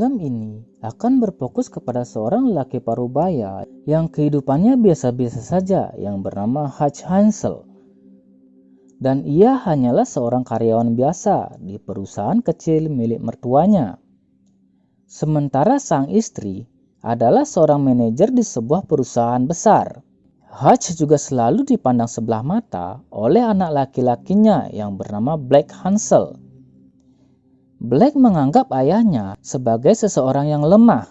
Film ini akan berfokus kepada seorang lelaki parubaya yang kehidupannya biasa-biasa saja yang bernama Hutch Hansel. Dan ia hanyalah seorang karyawan biasa di perusahaan kecil milik mertuanya. Sementara sang istri adalah seorang manajer di sebuah perusahaan besar. Hutch juga selalu dipandang sebelah mata oleh anak laki-lakinya yang bernama Black Hansel. Black menganggap ayahnya sebagai seseorang yang lemah.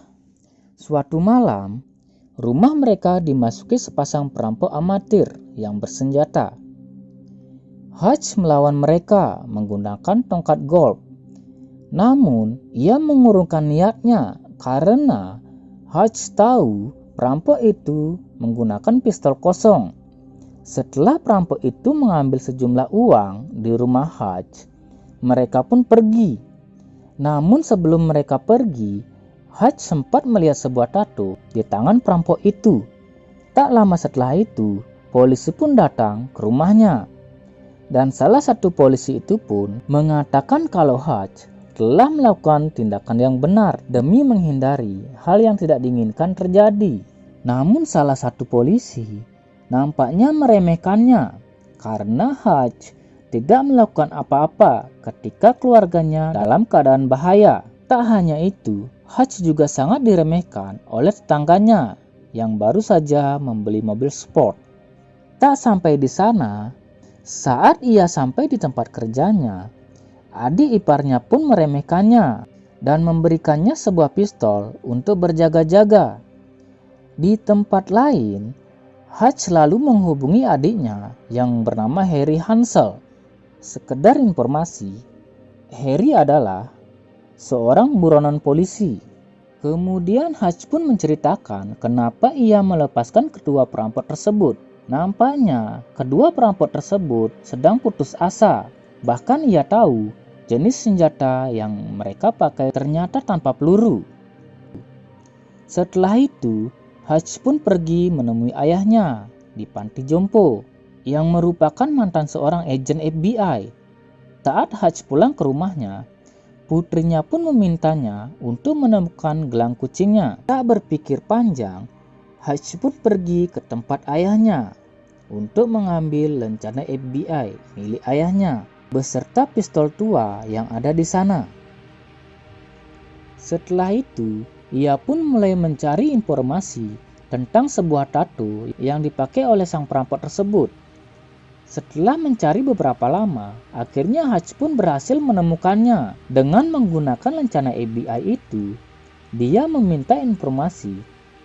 Suatu malam, rumah mereka dimasuki sepasang perampok amatir yang bersenjata. Hutch melawan mereka menggunakan tongkat golf. Namun, ia mengurungkan niatnya karena Hutch tahu perampok itu menggunakan pistol kosong. Setelah perampok itu mengambil sejumlah uang di rumah Hutch, mereka pun pergi. Namun sebelum mereka pergi, Hutch sempat melihat sebuah tato di tangan perampok itu. Tak lama setelah itu, polisi pun datang ke rumahnya. Dan salah satu polisi itu pun mengatakan kalau Hutch telah melakukan tindakan yang benar demi menghindari hal yang tidak diinginkan terjadi. Namun salah satu polisi nampaknya meremehkannya karena Hutch tidak melakukan apa-apa ketika keluarganya dalam keadaan bahaya. Tak hanya itu, Hutch juga sangat diremehkan oleh tetangganya yang baru saja membeli mobil sport. Tak sampai di sana, saat ia sampai di tempat kerjanya, adik iparnya pun meremehkannya dan memberikannya sebuah pistol untuk berjaga-jaga. Di tempat lain, Hutch lalu menghubungi adiknya yang bernama Harry Hansel. Sekedar informasi, Harry adalah seorang buronan polisi. Kemudian Hutch pun menceritakan kenapa ia melepaskan kedua perampok tersebut. Nampaknya kedua perampok tersebut sedang putus asa. Bahkan ia tahu jenis senjata yang mereka pakai ternyata tanpa peluru. Setelah itu, Hutch pun pergi menemui ayahnya di panti jompo yang merupakan mantan seorang agen FBI. Saat Hutch pulang ke rumahnya, putrinya pun memintanya untuk menemukan gelang kucingnya. Tak berpikir panjang, Hutch pun pergi ke tempat ayahnya untuk mengambil lencana FBI milik ayahnya beserta pistol tua yang ada di sana. Setelah itu, ia pun mulai mencari informasi tentang sebuah tato yang dipakai oleh sang perampok tersebut. Setelah mencari beberapa lama, akhirnya Hutch pun berhasil menemukannya. Dengan menggunakan lencana FBI itu, dia meminta informasi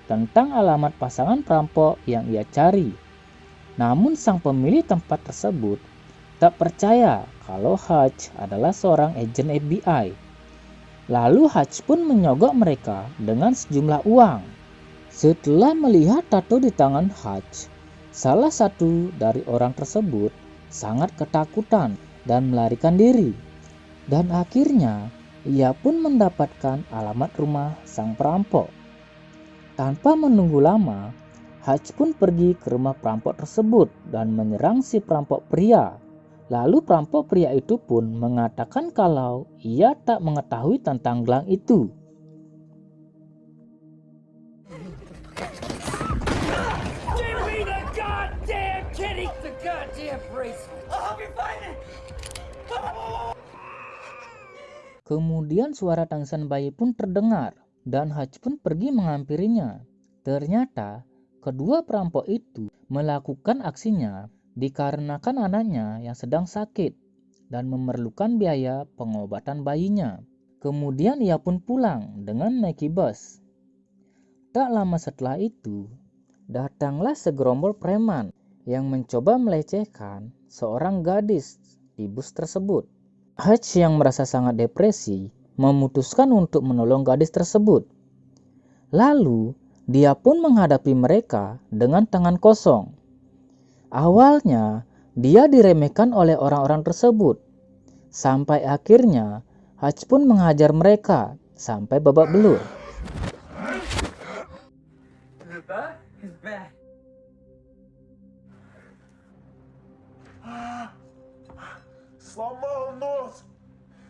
tentang alamat pasangan perampok yang ia cari. Namun sang pemilik tempat tersebut tak percaya kalau Hutch adalah seorang agen FBI. Lalu Hutch pun menyogok mereka dengan sejumlah uang. Setelah melihat tato di tangan Hutch, salah satu dari orang tersebut sangat ketakutan dan melarikan diri. Dan akhirnya ia pun mendapatkan alamat rumah sang perampok. Tanpa menunggu lama, Hutch pun pergi ke rumah perampok tersebut dan menyerang si perampok pria. Lalu perampok pria itu pun mengatakan kalau ia tak mengetahui tentang gelang itu. Kemudian suara tangisan bayi pun terdengar dan Hutch pun pergi menghampirinya. Ternyata kedua perampok itu melakukan aksinya dikarenakan anaknya yang sedang sakit dan memerlukan biaya pengobatan bayinya. Kemudian ia pun pulang dengan naiki bus. Tak lama setelah itu, datanglah segerombol preman yang mencoba melecehkan seorang gadis di bus tersebut. Hutch yang merasa sangat depresi memutuskan untuk menolong gadis tersebut. Lalu, dia pun menghadapi mereka dengan tangan kosong. Awalnya, dia diremehkan oleh orang-orang tersebut. Sampai akhirnya, Hutch pun menghajar mereka sampai babak belur.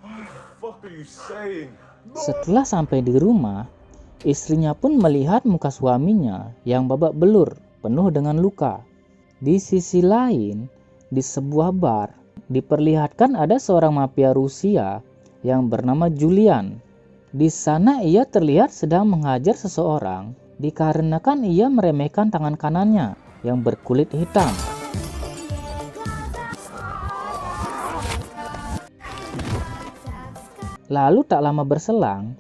What the fuck are you saying? Setelah sampai di rumah, istrinya pun melihat muka suaminya yang babak belur, penuh dengan luka. Di sisi lain, di sebuah bar, diperlihatkan ada seorang mafia Rusia yang bernama Julian. Di sana ia terlihat sedang menghajar seseorang dikarenakan ia meremehkan tangan kanannya yang berkulit hitam. Lalu tak lama berselang,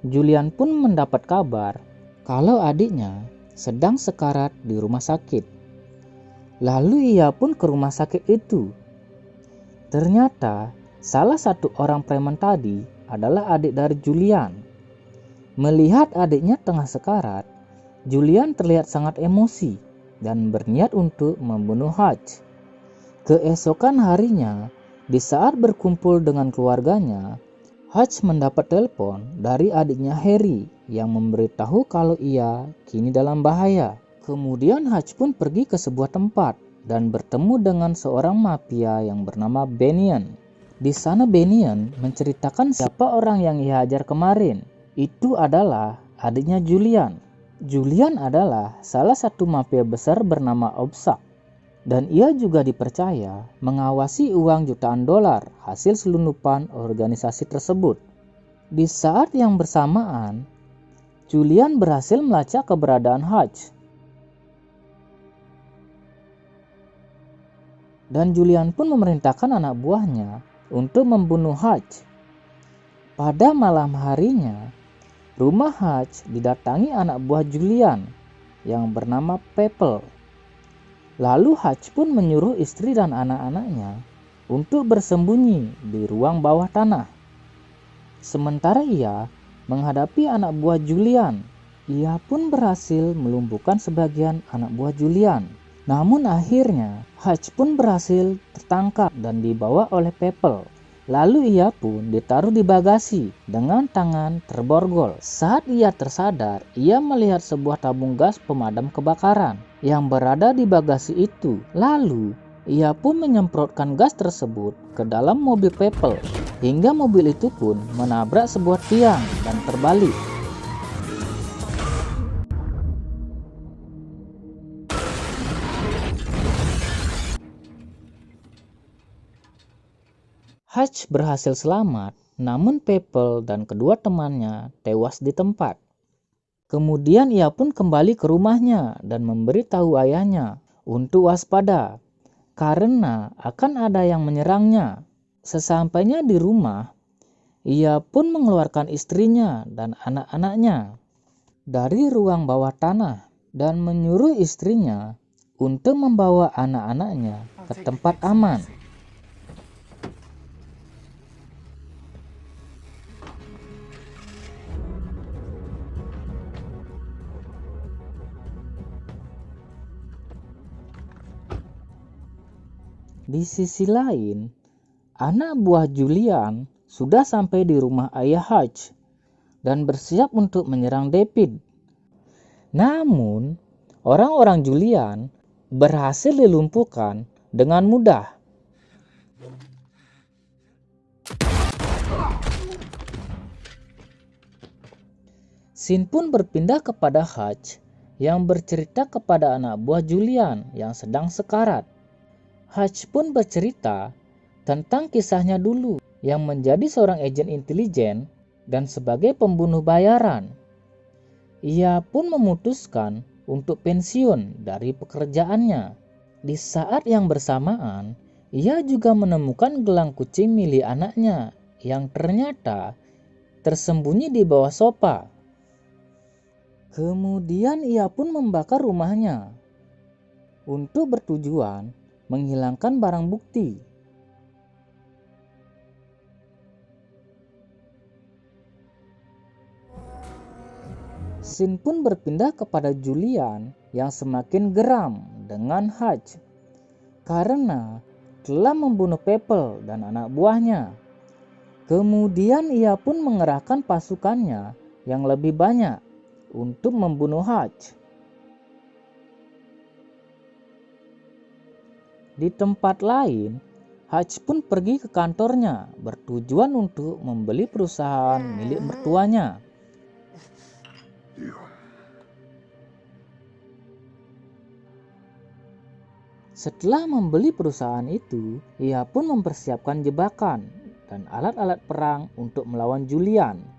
Julian pun mendapat kabar kalau adiknya sedang sekarat di rumah sakit. Lalu ia pun ke rumah sakit itu. Ternyata salah satu orang preman tadi adalah adik dari Julian. Melihat adiknya tengah sekarat, Julian terlihat sangat emosi dan berniat untuk membunuh Hutch. Keesokan harinya, di saat berkumpul dengan keluarganya, Hutch mendapat telepon dari adiknya Harry yang memberitahu kalau ia kini dalam bahaya. Kemudian Hutch pun pergi ke sebuah tempat dan bertemu dengan seorang mafia yang bernama Benian. Di sana Benian menceritakan siapa orang yang ia hajar kemarin. Itu adalah adiknya Julian. Julian adalah salah satu mafia besar bernama Obsak. Dan ia juga dipercaya mengawasi uang jutaan dolar hasil selundupan organisasi tersebut. Di saat yang bersamaan, Julian berhasil melacak keberadaan Hutch. Dan Julian pun memerintahkan anak buahnya untuk membunuh Hutch. Pada malam harinya, rumah Hutch didatangi anak buah Julian yang bernama Pepple. Lalu Hutch pun menyuruh istri dan anak-anaknya untuk bersembunyi di ruang bawah tanah. Sementara ia menghadapi anak buah Julian, ia pun berhasil melumpuhkan sebagian anak buah Julian. Namun akhirnya Hutch pun berhasil tertangkap dan dibawa oleh Pepple. Lalu ia pun ditaruh di bagasi dengan tangan terborgol. Saat ia tersadar, ia melihat sebuah tabung gas pemadam kebakaran yang berada di bagasi itu. Lalu ia pun menyemprotkan gas tersebut ke dalam mobil Pepple hingga mobil itu pun menabrak sebuah tiang dan terbalik. Hutch berhasil selamat, namun Pepple dan kedua temannya tewas di tempat. Kemudian ia pun kembali ke rumahnya dan memberitahu ayahnya untuk waspada karena akan ada yang menyerangnya. Sesampainya di rumah, ia pun mengeluarkan istrinya dan anak-anaknya dari ruang bawah tanah dan menyuruh istrinya untuk membawa anak-anaknya ke tempat aman. Di sisi lain, anak buah Julian sudah sampai di rumah ayah Hutch dan bersiap untuk menyerang David. Namun, orang-orang Julian berhasil dilumpuhkan dengan mudah. Scene pun berpindah kepada Hutch yang bercerita kepada anak buah Julian yang sedang sekarat. Hutch pun bercerita tentang kisahnya dulu yang menjadi seorang agen intelijen dan sebagai pembunuh bayaran. Ia pun memutuskan untuk pensiun dari pekerjaannya. Di saat yang bersamaan, ia juga menemukan gelang kucing milik anaknya yang ternyata tersembunyi di bawah sofa. Kemudian ia pun membakar rumahnya untuk bertujuan menghilangkan barang bukti. Scene pun berpindah kepada Julian yang semakin geram dengan Hutch karena telah membunuh Pepple dan anak buahnya. Kemudian ia pun mengerahkan pasukannya yang lebih banyak untuk membunuh Hutch. Di tempat lain, Hutch pun pergi ke kantornya bertujuan untuk membeli perusahaan milik mertuanya. Setelah membeli perusahaan itu, ia pun mempersiapkan jebakan dan alat-alat perang untuk melawan Julian.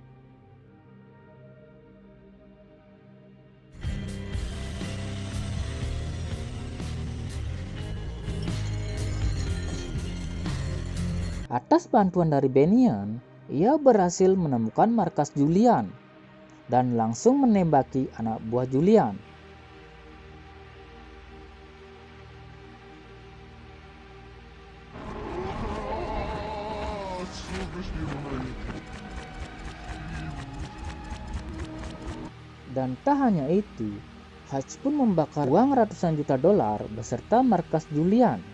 Atas bantuan dari Benian, ia berhasil menemukan markas Julian dan langsung menembaki anak buah Julian. Dan tak hanya itu, Hutch pun membakar uang ratusan juta dolar beserta markas Julian.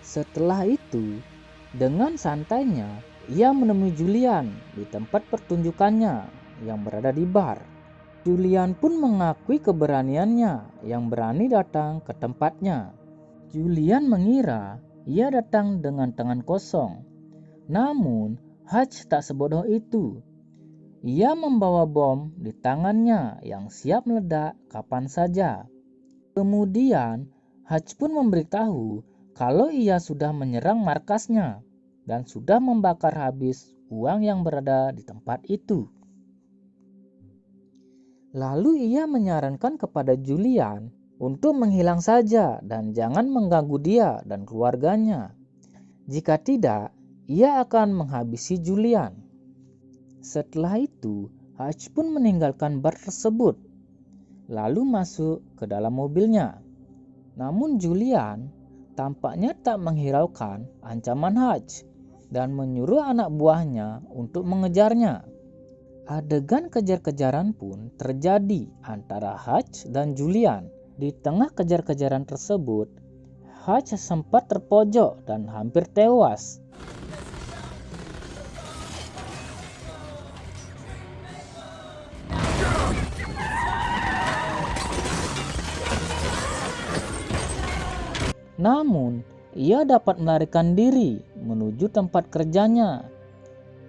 Setelah itu, dengan santainya, ia menemui Julian di tempat pertunjukannya yang berada di bar. Julian pun mengakui keberaniannya yang berani datang ke tempatnya. Julian mengira ia datang dengan tangan kosong. Namun, Hutch tak sebodoh itu. Ia membawa bom di tangannya yang siap meledak kapan saja. Kemudian, Hutch pun memberitahu kalau ia sudah menyerang markasnya dan sudah membakar habis uang yang berada di tempat itu. Lalu ia menyarankan kepada Julian untuk menghilang saja dan jangan mengganggu dia dan keluarganya. Jika tidak, ia akan menghabisi Julian. Setelah itu, Hutch pun meninggalkan bar tersebut, lalu masuk ke dalam mobilnya. Namun Julian tampaknya tak menghiraukan ancaman Hutch dan menyuruh anak buahnya untuk mengejarnya. Adegan kejar-kejaran pun terjadi antara Hutch dan Julian. Di tengah kejar-kejaran tersebut, Hutch sempat terpojok dan hampir tewas. Namun, ia dapat melarikan diri menuju tempat kerjanya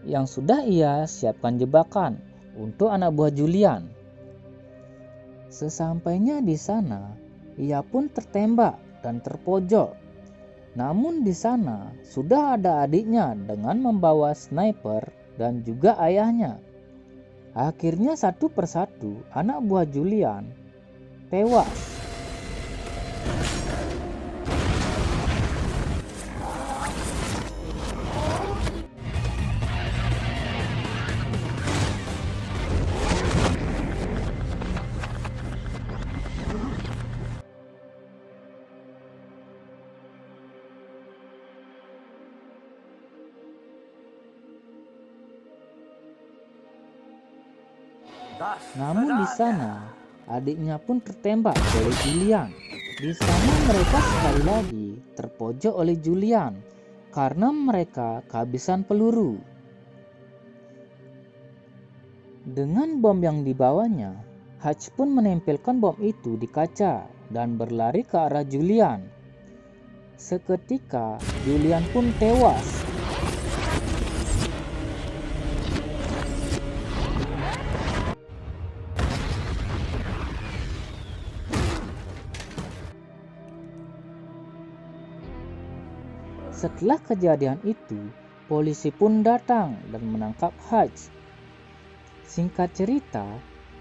yang sudah ia siapkan jebakan untuk anak buah Julian. Sesampainya di sana, ia pun tertembak dan terpojok. Namun di sana sudah ada adiknya dengan membawa sniper dan juga ayahnya. Akhirnya satu persatu anak buah Julian tewas. Namun di sana, adiknya pun tertembak oleh Julian. Di sana mereka sekali lagi terpojok oleh Julian karena mereka kehabisan peluru. Dengan bom yang dibawanya, Hutch pun menempelkan bom itu di kaca dan berlari ke arah Julian. Seketika, Julian pun tewas. Setelah kejadian itu, polisi pun datang dan menangkap Hutch. Singkat cerita,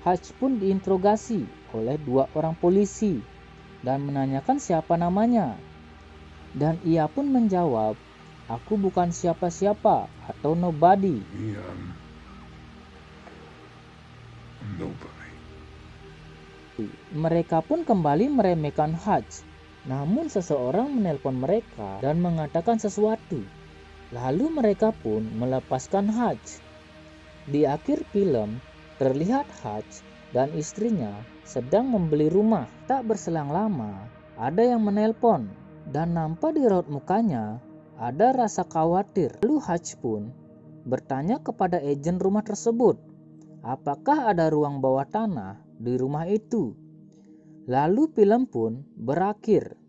Hutch pun diinterogasi oleh 2 orang polisi dan menanyakan siapa namanya. Dan ia pun menjawab, "Aku bukan siapa-siapa atau nobody." Mereka pun kembali meremehkan Hutch. Namun seseorang menelpon mereka dan mengatakan sesuatu. Lalu mereka pun melepaskan Hutch. Di akhir film, terlihat Hutch dan istrinya sedang membeli rumah. Tak berselang lama, ada yang menelpon dan nampak di raut mukanya ada rasa khawatir. Lalu Hutch pun bertanya kepada agen rumah tersebut, apakah ada ruang bawah tanah di rumah itu. Lalu film pun berakhir.